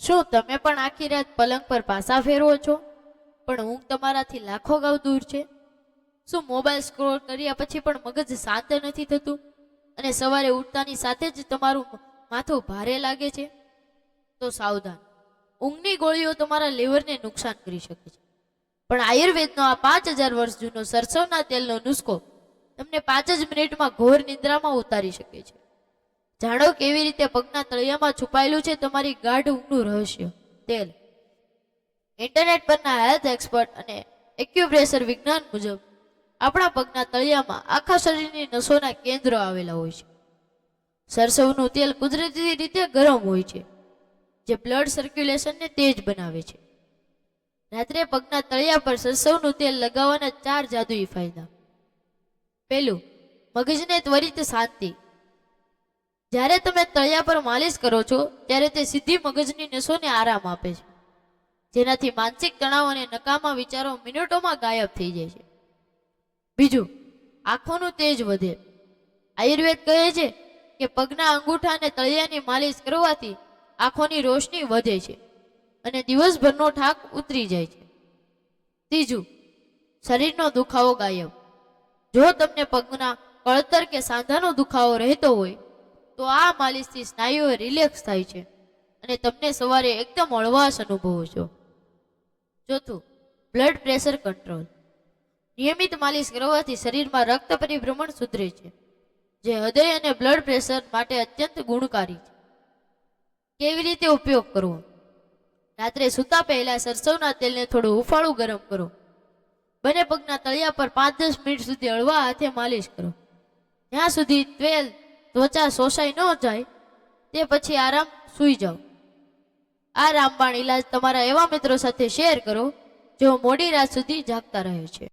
શું તમે પણ આખી રાત પલંગ પર પાસા ફેરવો છો પણ ઊંઘ તમારાથી લાખો ગાવ દૂર છે? શું મોબાઈલ સ્ક્રોલ કર્યા પછી પણ મગજ શાંત નથી થતું અને સવારે ઉઠતાની સાથે જ તમારું માથું ભારે લાગે છે? તો સાવધાન, ઊંઘની ગોળીઓ તમારા લીવરને નુકસાન કરી શકે છે, પણ આયુર્વેદનો આ 5000 વર્ષ જૂનો સરસવના તેલનો નુસ્ખો તમને 5 જ મિનિટમાં ઘોર નિંદ્રામાં ઉતારી શકે છે. જાણો કેવી રીતે પગના તળિયામાં છુપાયેલું છે તમારી ગાઢ ઊંઘનું રહસ્ય. તેલ. ઇન્ટરનેટ પરના હેલ્થ એક્સપર્ટ અને એક્યુપ્રેશર વિજ્ઞાન મુજબ આપણા પગના તળિયામાં આખા શરીરની નસોના કેન્દ્રો આવેલા હોય છે. સરસવનું તેલ કુદરતી રીતે ગરમ હોય છે, જે બ્લડ સર્ક્યુલેશનને તેજ બનાવે છે. રાત્રે પગના તળિયા પર સરસવનું તેલ લગાવવાના 4 જાદુઈ ફાયદા. પહેલું, મગજને ત્વરિત શાંતિ. જ્યારે તમે તળિયા પર માલિશ કરો છો ત્યારે તે સીધી મગજની નસોને આરામ આપે છે, જેનાથી માનસિક તણાવ અને નકામા વિચારો મિનિટોમાં ગાયબ થઈ જાય છે. બીજું, આંખોનું તેજ વધે. આયુર્વેદ કહે છે કે પગના અંગૂઠા અને તળિયાની માલિશ કરવાથી આંખોની રોશની વધે છે અને દિવસભરનો થાક ઉતરી જાય છે. ત્રીજું, શરીરનો દુખાવો ગાયબ. જો તમને પગના કળતર કે સાંધાનો દુખાવો રહેતો હોય તો આ માલિશથી સ્નાયુઓ રિલેક્સ થાય છે અને તમને સવારે એકદમ હળવાશ અનુભવો છો. ચોથું, બ્લડ પ્રેશર કંટ્રોલ. નિયમિત માલિશ કરવાથી શરીરમાં રક્ત પરિભ્રમણ સુધરે છે, જે હૃદય અને બ્લડ પ્રેશર માટે અત્યંત ગુણકારી છે. કેવી રીતે ઉપયોગ કરવો? રાત્રે સૂતા પહેલા સરસવના તેલને થોડું હુંફાળું ગરમ કરો. બંને પગના તળિયા પર 5-10 મિનિટ સુધી હળવા હાથે માલિશ કરો. જ્યાં સુધી તેલ ત્વચા શોષાઈ ન જાય તે પછી આરામ સૂઈ જાઓ. આ રામબાણ ઇલાજ તમારા એવા મિત્રો સાથે શેર કરો જેઓ મોડી રાત સુધી જાગતા રહે છે.